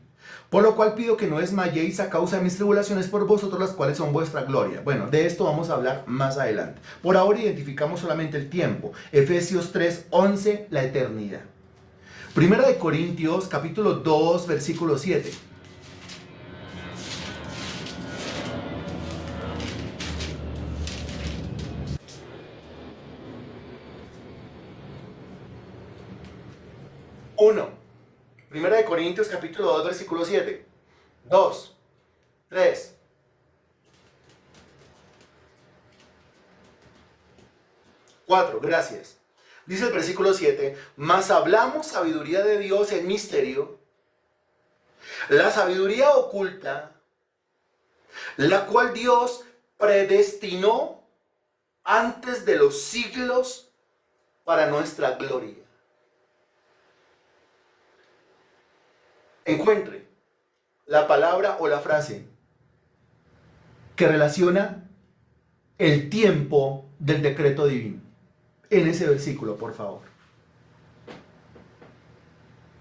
Por lo cual pido que no desmayéis a causa de mis tribulaciones por vosotros, las cuales son vuestra gloria. Bueno, de esto vamos a hablar más adelante. Por ahora identificamos solamente el tiempo. Efesios 3, 11, la eternidad. Primera de Corintios, capítulo 2, versículo 7. Uno. Primera de Corintios, capítulo 2, versículo 7. 2, 3. 4, gracias. Dice el versículo 7, mas hablamos sabiduría de Dios en misterio, la sabiduría oculta, la cual Dios predestinó antes de los siglos para nuestra gloria. encuentre la palabra o la frase que relaciona el tiempo del decreto divino en ese versículo, por favor.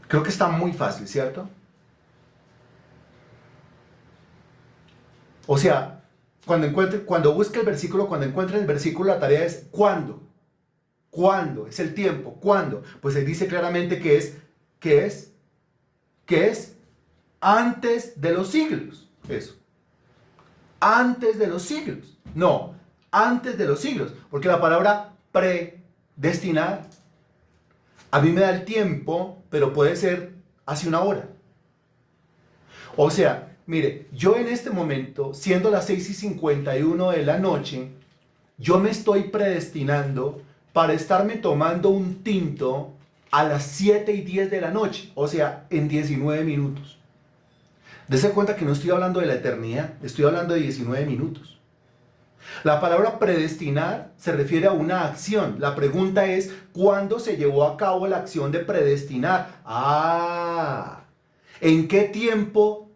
Creo que está muy fácil, ¿cierto? O sea, cuando busque el versículo, cuando encuentre el versículo, la tarea es ¿cuándo? ¿Cuándo? Es el tiempo. ¿Cuándo? Pues ahí dice claramente que es antes de los siglos. Eso. Antes de los siglos. No, antes de los siglos. Porque la palabra predestinar a mí me da el tiempo, pero puede ser hace una hora. O sea, mire, yo en este momento, siendo las 6:51 de la noche, yo me estoy predestinando para estarme tomando un tinto a las 7:10 de la noche, o sea, en 19 minutos. Dese cuenta que no estoy hablando de la eternidad, estoy hablando de 19 minutos. La palabra predestinar se refiere a una acción. La pregunta es, ¿cuándo se llevó a cabo la acción de predestinar? ¿En qué tiempo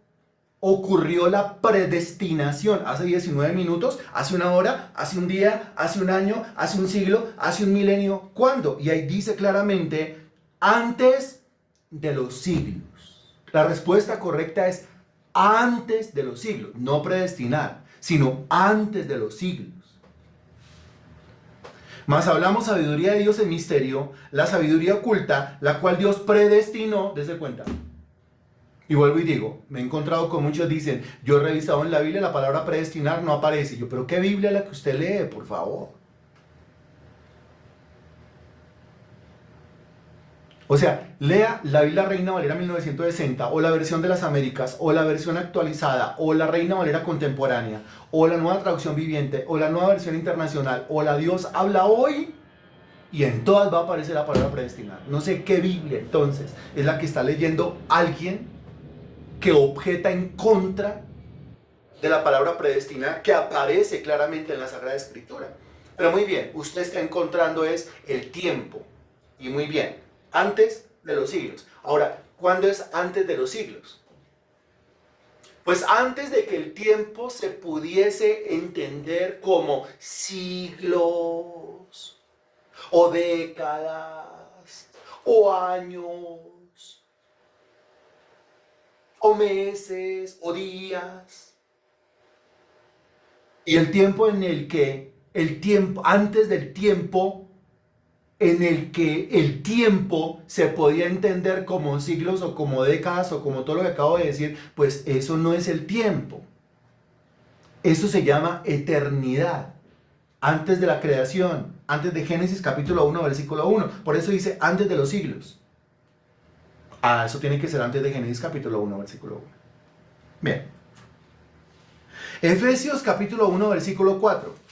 ocurrió la predestinación? ¿Hace 19 minutos? ¿Hace una hora? ¿Hace un día? ¿Hace un año? ¿Hace un siglo? ¿Hace un milenio? ¿Cuándo? Y ahí dice claramente, antes de los siglos. La respuesta correcta es antes de los siglos, no predestinar, sino antes de los siglos. Mas hablamos sabiduría de Dios en misterio, la sabiduría oculta, la cual Dios predestinó, desde cuenta. Y vuelvo y digo, me he encontrado con muchos dicen, yo he revisado en la Biblia, la palabra predestinar no aparece. Yo, pero ¿qué Biblia es la que usted lee, por favor? O sea, lea la Biblia Reina Valera 1960, o la versión de las Américas, o la versión actualizada, o la Reina Valera contemporánea, o la nueva traducción viviente, o la nueva versión internacional, o la Dios habla hoy, y en todas va a aparecer la palabra predestinar. No sé qué Biblia entonces es la que está leyendo alguien que objeta en contra de la palabra predestinar que aparece claramente en la Sagrada Escritura. Pero muy bien, usted está encontrando es el tiempo. Y muy bien, antes de los siglos. Ahora, ¿cuándo es antes de los siglos? Pues antes de que el tiempo se pudiese entender como siglos, o décadas, o años, o meses, o días. Y el tiempo en el que, antes del tiempo, en el que el tiempo se podía entender como siglos o como décadas o como todo lo que acabo de decir, pues eso no es el tiempo. Eso se llama eternidad. Antes de la creación, antes de Génesis capítulo 1, versículo 1. Por eso dice antes de los siglos. Eso tiene que ser antes de Génesis capítulo 1, versículo 1. Bien. Efesios capítulo 1, versículo 4.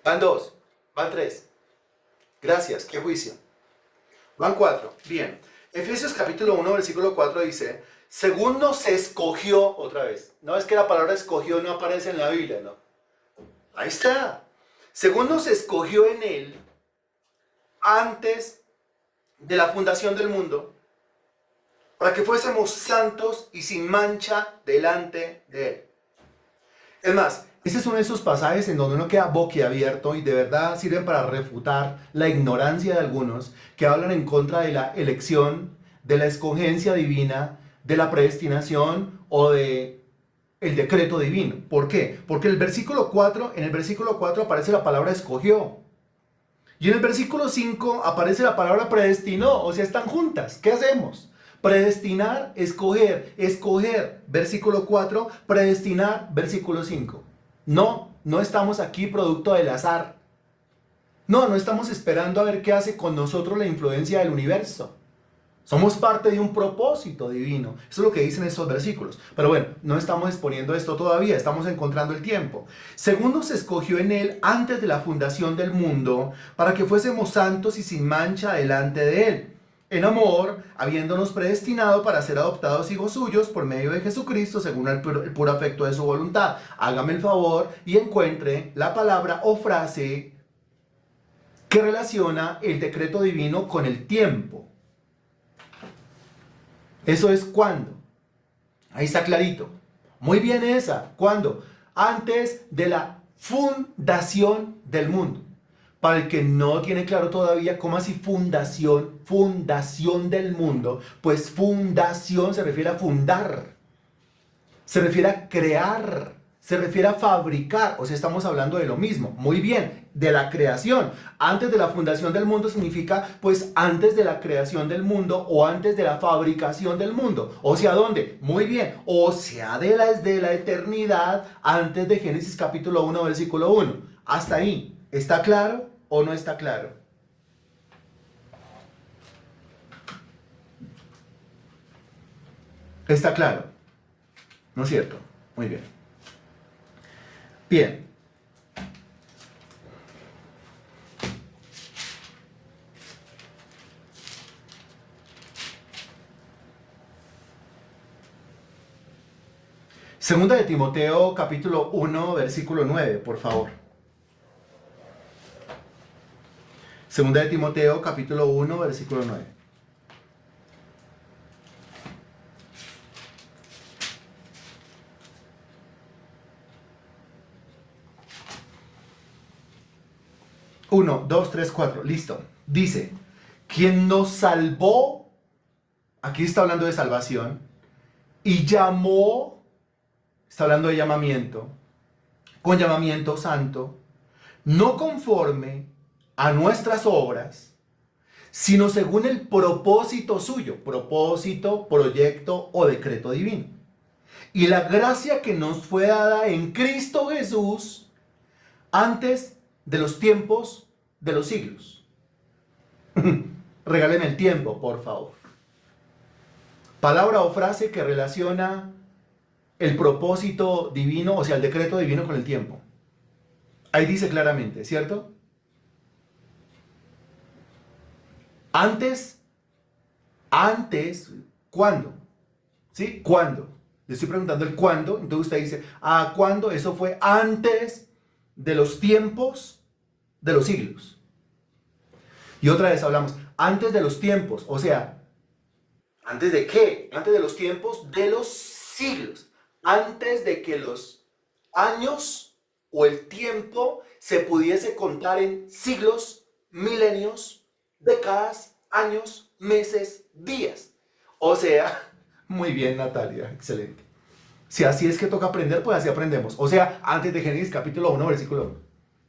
Van 2, van 3. Gracias, qué juicio. Van 4, bien. Efesios capítulo 1, versículo 4 dice, según nos escogió, otra vez. No es que la palabra escogió no aparece en la Biblia, no. Ahí está. Según nos escogió en Él, antes de la fundación del mundo, para que fuésemos santos y sin mancha delante de Él. Es más, este es uno de esos pasajes en donde uno queda boquiabierto y de verdad sirven para refutar la ignorancia de algunos que hablan en contra de la elección, de la escogencia divina, de la predestinación o de el decreto divino. ¿Por qué? Porque en el versículo 4 aparece la palabra escogió. Y en el versículo 5 aparece la palabra predestinó, o sea, están juntas. ¿Qué hacemos? Predestinar, escoger, escoger, versículo 4, predestinar, versículo 5. No estamos aquí producto del azar. No estamos esperando a ver qué hace con nosotros la influencia del universo. Somos parte de un propósito divino. Eso es lo que dicen estos versículos. Pero bueno, no estamos exponiendo esto todavía, estamos encontrando el tiempo. Según nos escogió en Él antes de la fundación del mundo, para que fuésemos santos y sin mancha delante de Él. en amor, habiéndonos predestinado para ser adoptados hijos suyos por medio de Jesucristo, según el puro afecto de su voluntad. Hágame el favor y encuentre la palabra o frase que relaciona el decreto divino con el tiempo. Eso es cuando. Ahí está clarito. Muy bien esa. ¿Cuándo? Antes de la fundación del mundo. Para el que no tiene claro todavía cómo así fundación, fundación del mundo, pues fundación se refiere a fundar, se refiere a crear, se refiere a fabricar, o sea, estamos hablando de lo mismo. Muy bien, de la creación. Antes de la fundación del mundo significa, pues, antes de la creación del mundo o antes de la fabricación del mundo. O sea, ¿dónde? Muy bien, o sea, desde la eternidad, antes de Génesis capítulo 1, versículo 1. Hasta ahí. ¿Está claro o no está claro? ¿Está claro? ¿No es cierto? Muy bien. Bien. Segunda de Timoteo capítulo 1, versículo 9, por favor. Segunda de Timoteo capítulo 1, versículo 9. Uno, dos, tres, cuatro. Listo. Dice, quien nos salvó, aquí está hablando de salvación, y llamó, está hablando de llamamiento, con llamamiento santo, no conforme a nuestras obras, sino según el propósito suyo, propósito, proyecto o decreto divino. Y la gracia que nos fue dada en Cristo Jesús antes de los tiempos de los siglos. Regáleme el tiempo, por favor. Palabra o frase que relaciona el propósito divino, o sea, el decreto divino con el tiempo. Ahí dice claramente, ¿cierto? Antes, ¿cuándo? ¿Sí? ¿Cuándo? Le estoy preguntando el cuándo, entonces usted dice, ¿cuándo? Eso fue antes de los tiempos de los siglos. Y otra vez hablamos, antes de los tiempos, o sea, ¿antes de qué? Antes de los tiempos de los siglos. Antes de que los años o el tiempo se pudiese contar en siglos, milenios, décadas, años, meses, días. O sea, muy bien, Natalia, excelente. Si así es que toca aprender, pues así aprendemos. O sea, antes de Génesis capítulo 1, versículo 1.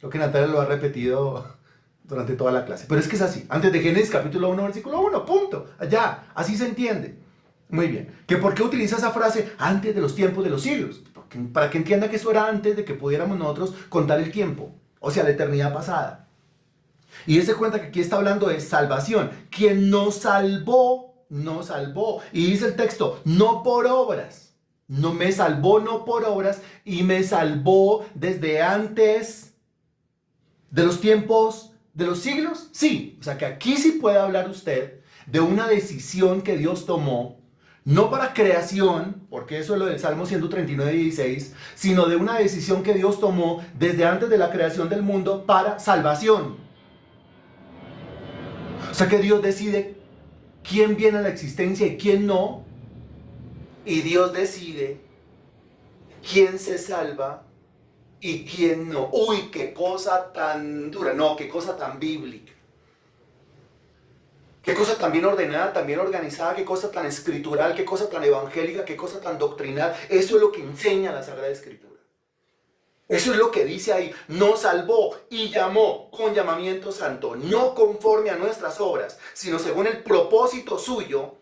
Lo que Natalia lo ha repetido durante toda la clase. Pero es que es así. Antes de Génesis capítulo 1, versículo 1, punto. Ya, así se entiende. Muy bien. ¿Que por qué utiliza esa frase antes de los tiempos de los siglos? Para que entienda que eso era antes de que pudiéramos nosotros contar el tiempo. O sea, la eternidad pasada. Y se cuenta que aquí está hablando de salvación. Quien nos salvó, nos salvó. Y dice el texto, no por obras. No me salvó, no por obras. Y me salvó desde antes de los tiempos de los siglos. Sí, o sea que aquí sí puede hablar usted de una decisión que Dios tomó. No para creación, porque eso es lo del Salmo 139, 16, sino de una decisión que Dios tomó desde antes de la creación del mundo para salvación. O sea que Dios decide quién viene a la existencia y quién no. Y Dios decide quién se salva y quién no. Uy, qué cosa tan dura. No, qué cosa tan bíblica. Qué cosa tan bien ordenada, tan bien organizada, qué cosa tan escritural, qué cosa tan evangélica, qué cosa tan doctrinal. Eso es lo que enseña la Sagrada Escritura. Eso es lo que dice ahí. Nos salvó y llamó con llamamiento santo, no conforme a nuestras obras, sino según el propósito suyo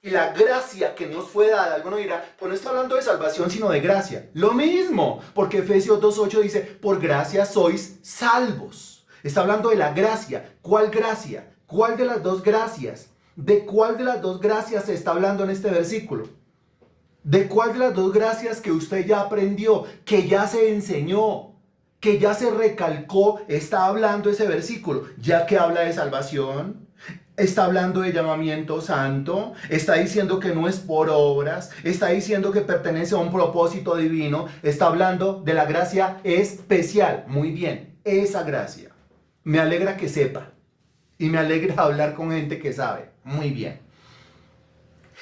y la gracia que nos fue dada. Alguno dirá, pues no está hablando de salvación, sino de gracia. Lo mismo, porque Efesios 2.8 dice, por gracia sois salvos. Está hablando de la gracia. ¿Cuál gracia? ¿Cuál de las dos gracias? ¿De cuál de las dos gracias se está hablando en este versículo? ¿De cuál de las dos gracias que usted ya aprendió, que ya se enseñó, que ya se recalcó, está hablando ese versículo? Ya que habla de salvación, Está hablando de llamamiento santo, está diciendo que no es por obras, está diciendo que pertenece a un propósito divino, está hablando de la gracia especial. Muy bien, esa gracia. Me alegra que sepa y me alegra hablar con gente que sabe. Muy bien.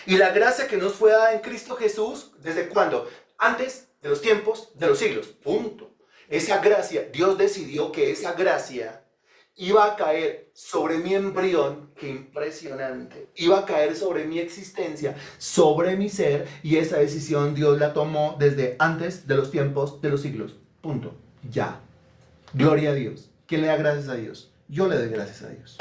Y la gracia que nos fue dada en Cristo Jesús, ¿desde cuándo? Antes de los tiempos de los siglos. Punto. Esa gracia, Dios decidió que esa gracia iba a caer sobre mi embrión, qué impresionante, iba a caer sobre mi existencia, sobre mi ser, y esa decisión Dios la tomó desde antes de los tiempos de los siglos. Punto. Ya. Gloria a Dios. ¿Quién le da gracias a Dios? Yo le doy gracias a Dios.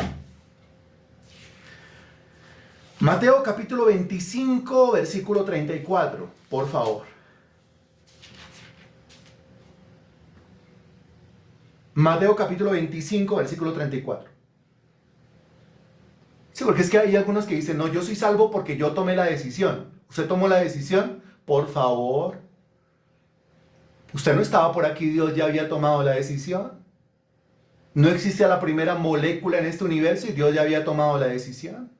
Mateo capítulo 25, versículo 34, por favor. Mateo capítulo 25, versículo 34. Sí, porque es que hay algunos que dicen, no, yo soy salvo porque yo tomé la decisión. ¿Usted tomó la decisión? Por favor. ¿Usted no estaba por aquí? Dios ya había tomado la decisión. No existía la primera molécula en este universo y Dios ya había tomado la decisión.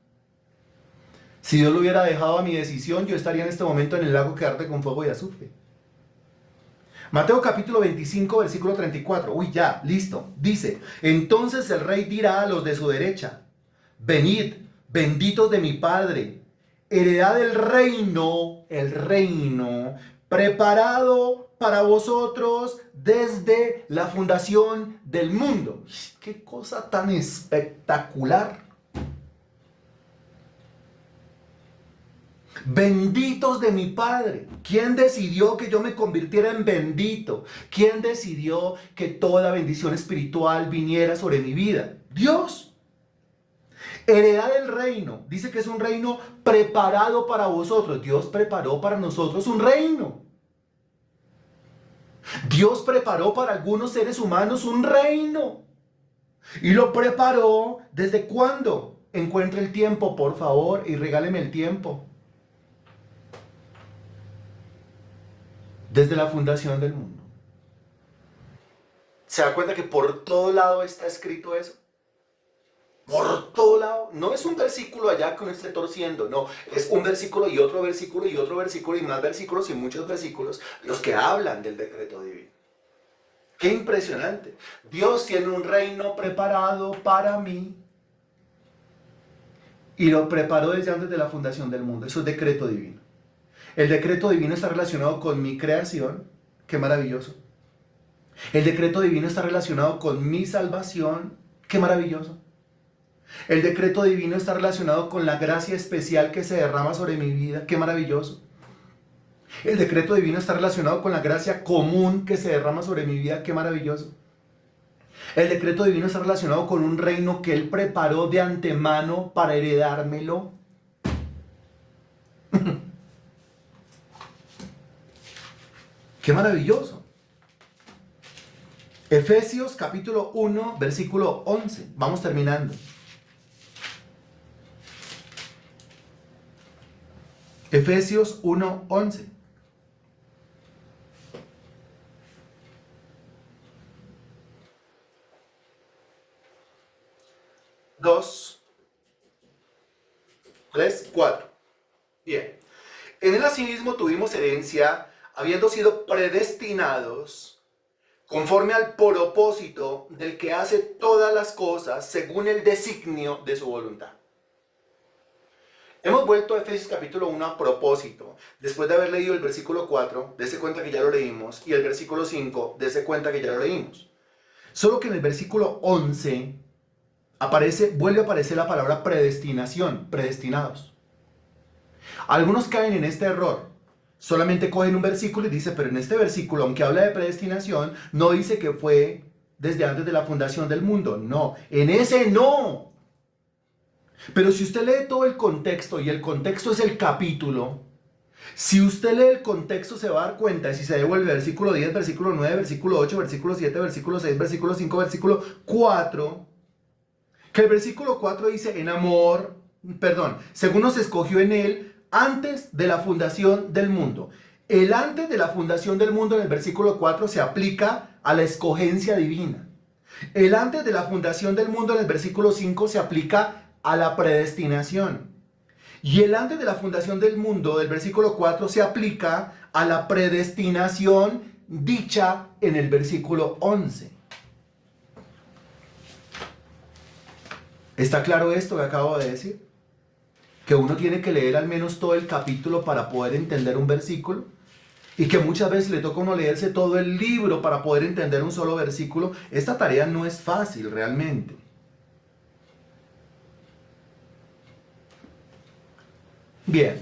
Si Dios lo hubiera dejado a mi decisión, yo estaría en este momento en el lago que arde con fuego y azufre. Mateo capítulo 25, versículo 34. Uy, ya, listo. Dice, entonces el rey dirá a los de su derecha, venid, benditos de mi Padre, heredad del reino, el reino, preparado para vosotros desde la fundación del mundo. ¡Qué cosa tan espectacular! Benditos de mi Padre. ¿Quién decidió que yo me convirtiera en bendito? ¿Quién decidió que toda bendición espiritual viniera sobre mi vida? Dios. Heredad del reino. Dice que es un reino preparado para vosotros. Dios preparó para nosotros un reino. Dios preparó para algunos seres humanos un reino. Y lo preparó ¿desde cuándo? Encuentre el tiempo, por favor, y regáleme el tiempo. Desde la fundación del mundo. ¿Se da cuenta que por todo lado está escrito eso? Por todo lado. No es un versículo allá que uno esté torciendo, no. Es un versículo y otro versículo y otro versículo y más versículos y muchos versículos los que hablan del decreto divino. ¡Qué impresionante! Dios tiene un reino preparado para mí y lo preparó desde antes de la fundación del mundo. Eso es decreto divino. El decreto divino está relacionado con mi creación. ¡Qué maravilloso! El decreto divino está relacionado con mi salvación. ¡Qué maravilloso! El decreto divino está relacionado con la gracia especial que se derrama sobre mi vida. ¡Qué maravilloso! El decreto divino está relacionado con la gracia común que se derrama sobre mi vida. ¡Qué maravilloso! El decreto divino está relacionado con un reino que Él preparó de antemano para heredármelo. ¡Qué maravilloso! Efesios capítulo 1, versículo 11. Vamos terminando. Efesios 1, 11. Dos, tres, cuatro. Bien. En él asimismo tuvimos herencia, habiendo sido predestinados conforme al propósito del que hace todas las cosas según el designio de su voluntad. Hemos vuelto a Efesios capítulo 1 a propósito. Después de haber leído el versículo 4, dése cuenta que ya lo leímos, y el versículo 5, dése cuenta que ya lo leímos. Solo que en el versículo 11 vuelve a aparecer la palabra predestinación, predestinados. Algunos caen en este error. Solamente cogen un versículo y dicen, pero en este versículo, aunque habla de predestinación, no dice que fue desde antes de la fundación del mundo. No, en ese no. Pero si usted lee todo el contexto, y el contexto es el capítulo, si usted lee el contexto se va a dar cuenta, si se devuelve versículo 10, versículo 9, versículo 8, versículo 7, versículo 6, versículo 5, versículo 4, que el versículo 4 dice, según nos escogió en él, antes de la fundación del mundo. El antes de la fundación del mundo en el versículo 4 se aplica a la escogencia divina. El antes de la fundación del mundo en el versículo 5 se aplica a la predestinación. Y el antes de la fundación del mundo, del versículo 4, se aplica a la predestinación dicha en el versículo 11. ¿Está claro esto que acabo de decir? Que uno tiene que leer al menos todo el capítulo para poder entender un versículo. Y que muchas veces le toca a uno leerse todo el libro para poder entender un solo versículo. Esta tarea no es fácil realmente. Bien,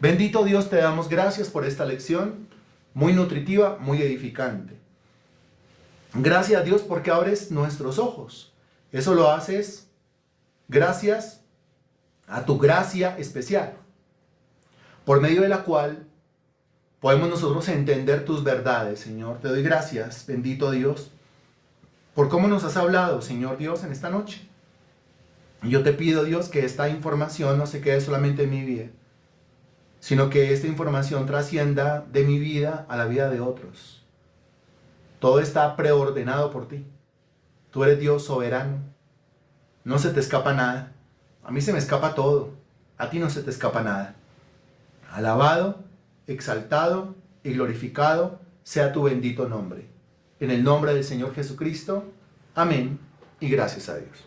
bendito Dios, te damos gracias por esta lección, muy nutritiva, muy edificante. Gracias a Dios porque abres nuestros ojos. Eso lo haces gracias a tu gracia especial, por medio de la cual podemos nosotros entender tus verdades, Señor. Te doy gracias, bendito Dios, por cómo nos has hablado, Señor Dios, en esta noche. Y yo te pido, Dios, que esta información no se quede solamente en mi vida, sino que esta información trascienda de mi vida a la vida de otros. Todo está preordenado por ti. Tú eres Dios soberano. No se te escapa nada. A mí se me escapa todo. A ti no se te escapa nada. Alabado, exaltado y glorificado sea tu bendito nombre. En el nombre del Señor Jesucristo. Amén y gracias a Dios.